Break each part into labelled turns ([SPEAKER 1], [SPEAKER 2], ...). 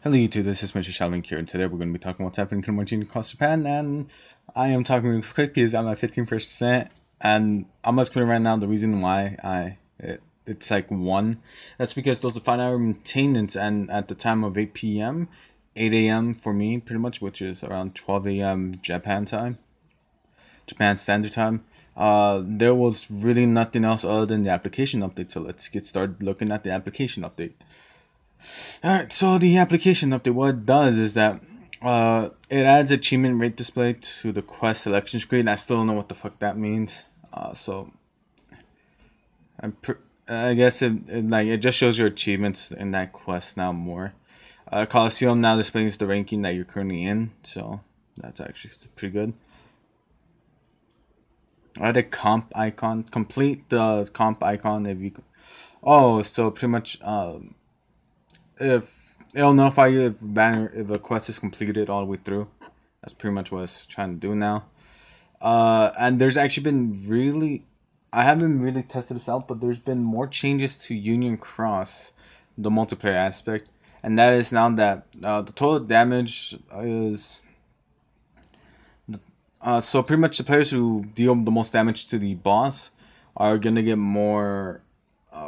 [SPEAKER 1] Hello YouTube, this is Mr. Shaolin here, and today we're going to be talking what's happening in Martin across Japan, and I am talking really quick because I'm at 15%, and I'm just explain right now the reason why it's like 1. That's because those are 5-hour maintenance, and at the time of 8 p.m., 8 a.m. for me, pretty much, which is around 12 a.m. Japan Standard Time, there was really nothing else other than the application update, so let's get started looking at the application update. Alright, so the application update, what it does is that it adds achievement rate display to the quest selection screen. I still don't know what the fuck that means. So I guess it just shows your achievements in that quest now more. Coliseum now displays the ranking that you're currently in, so that's actually pretty good. The comp icon, complete the comp icon if you. Oh, so pretty much if it'll notify you if a quest is completed all the way through. That's pretty much what it's trying to do now. And there's actually been I haven't really tested this out, but there's been more changes to Union Cross, the multiplayer aspect, and that is now that the total damage is. So pretty much the players who deal the most damage to the boss are gonna get more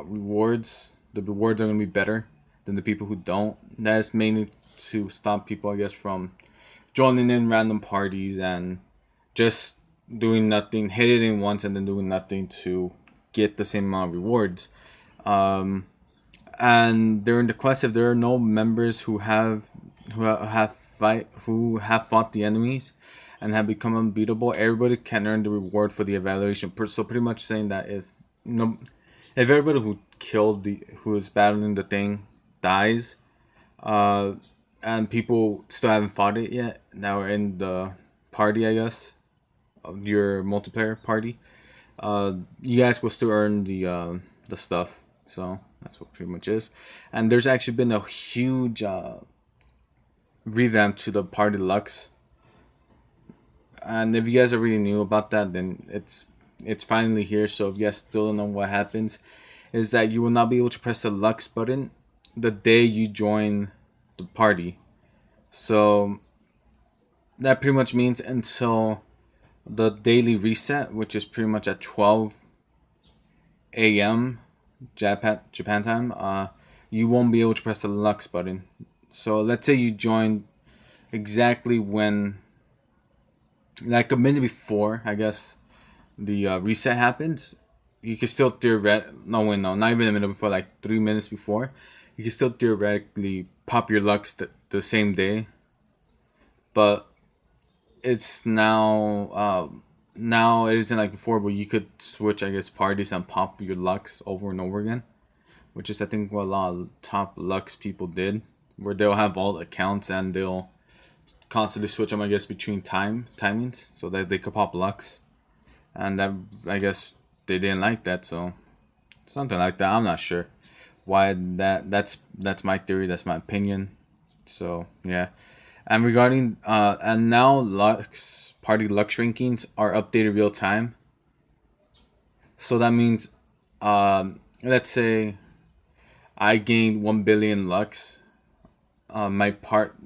[SPEAKER 1] rewards. The rewards are gonna be better than the people who don't. That's mainly to stop people, I guess, from joining in random parties and just doing nothing, hit it in once and then doing nothing to get the same amount of rewards. And during the quest, if there are no members who have fought the enemies and have become unbeatable, everybody can earn the reward for the evaluation. So pretty much saying that if everybody who is battling the thing dies, and people still haven't fought it yet, now we're in the party, I guess, of your multiplayer party, you guys will still earn the stuff. So that's what pretty much is. And there's actually been a huge revamp to the party Lux. And if you guys already knew about that, then it's finally here. So if you guys still don't know what happens, is that you will not be able to press the Lux button the day you join the party. So that pretty much means until the daily reset, which is pretty much at 12 a.m. Japan time, you won't be able to press the Lux button. So let's say you join exactly when, like a minute before, I guess, the reset happens. You can still not even a minute before, like 3 minutes before, you can still theoretically pop your Lux the same day. But it's now it isn't like before where you could switch, I guess, parties and pop your Lux over and over again, which is I think what a lot of top Lux people did, where they'll have all the accounts and they'll constantly switch them, I guess, between timings so that they could pop Lux, and that, I guess, they didn't like that, so something like that. I'm not sure why that's my theory, that's my opinion. So yeah. And regarding and now party Lux rankings are updated real time. So that means let's say I gained 1 billion Lux. My part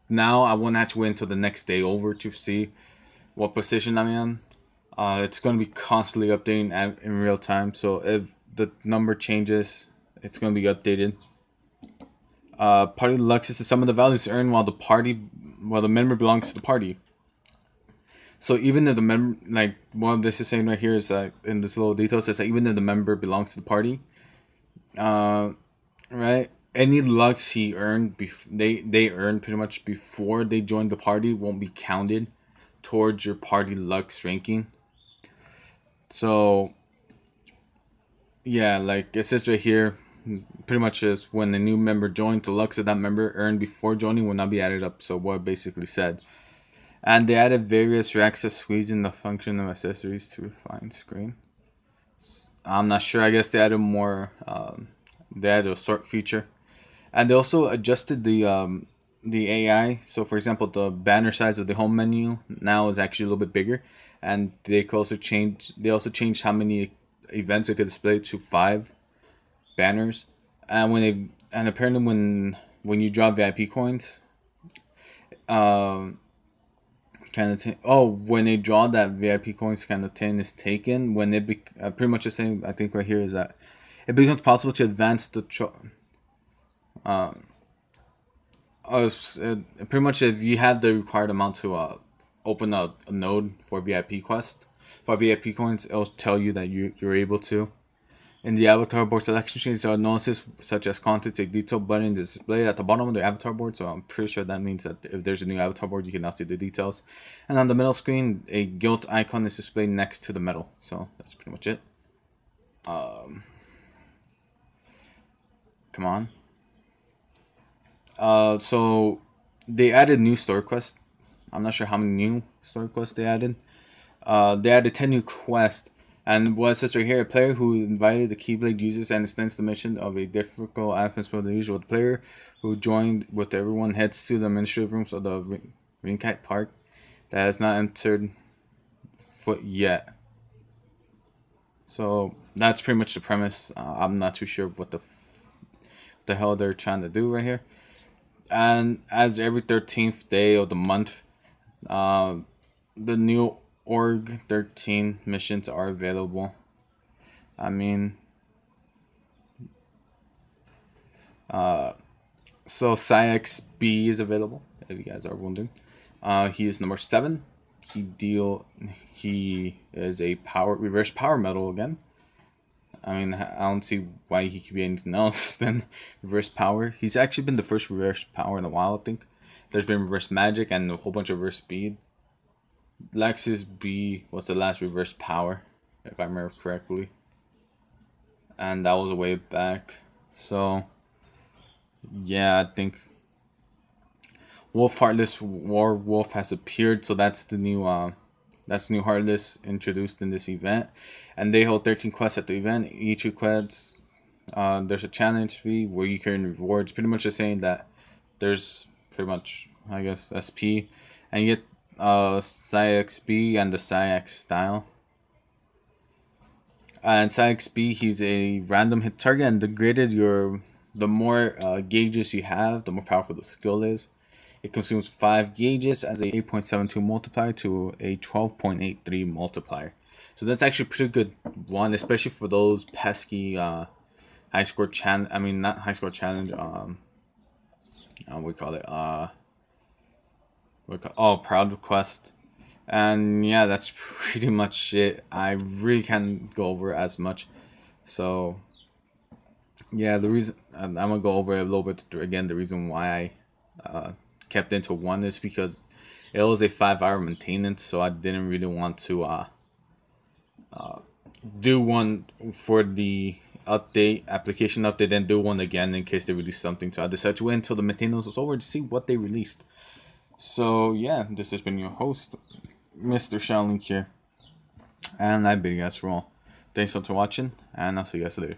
[SPEAKER 1] now I won't have to wait until the next day over to see what position I'm in. It's going to be constantly updating in real time. So if the number changes, it's going to be updated. Party Lux is the sum of the values earned while the member belongs to the party. So even if the member, like what this is saying right here is that in this little detail says that even if the member belongs to the party, right, any Lux he earned they earned pretty much before they joined the party won't be counted towards your party Lux ranking. So yeah, like it says right here, pretty much is when a new member joins, the Lux of that member earned before joining will not be added up. So what it basically said. And they added various access suites in the function of accessories to refine screen. I'm not sure. I guess they added more. They added a sort feature, and they also adjusted the AI. So for example, the banner size of the home menu now is actually a little bit bigger, and they also changed how many events it could display to 5 banners. And apparently when when you draw VIP coins, kind of when they draw that VIP coins kind of 10 is taken, when it pretty much the same. I think right here is that it becomes possible to advance the pretty much if you have the required amount to open a node for VIP quest for VIP coins, it'll tell you that you're able to. In the avatar board selection screens, there are notices such as content take detail button is displayed at the bottom of the avatar board. So I'm pretty sure that means that if there's a new avatar board, you can now see the details. And on the middle screen, a guild icon is displayed next to the medal. So that's pretty much it. Come on. So they added new story quests. I'm not sure how many new story quests they added. They added 10 new quests. And what it says right here, a player who invited the Keyblade uses and extends the mission of a difficult atmosphere than the usual. The player who joined with everyone heads to the administrative rooms of the Ringkite Park that has not entered foot yet. So that's pretty much the premise. I'm not too sure what the hell they're trying to do right here. And as every 13th day of the month, the new Org 13 missions are available. I mean, so Siax B is available, if you guys are wondering. He is number 7. He is a reverse power medal again. I mean, I don't see why he could be anything else than reverse power. He's actually been the first reverse power in a while, I think. There's been reverse magic and a whole bunch of reverse speed. Siax B was the last reverse power, if I remember correctly. And that was a way back. So, yeah, I think Wolf Heartless Werewolf has appeared. So that's the new Heartless introduced in this event. And they hold 13 quests at the event. Each quest, there's a challenge fee where you can earn rewards. Pretty much just saying that there's pretty much, I guess, SP. And you get Siax B and the Siax style. And Siax B, he's a random hit target, and the more gauges you have, the more powerful the skill is. It consumes 5 gauges as a 8.72 multiplier to a 12.83 multiplier. So that's actually a pretty good one, especially for those pesky high score challenge. I mean, not high score challenge. We call it Proud Quest. And yeah, that's pretty much it. I really can't go over as much. So yeah, the reason I'm gonna go over it a little bit again. The reason why I kept into one is because it was a 5-hour maintenance, so I didn't really want to do one for the application update, then do one again in case they release something. So I decided to wait until the maintenance was over to see what they released. So yeah, this has been your host, Mr. Shaolin here, and I bid you guys for all. Thanks so much for watching, and I'll see you guys later.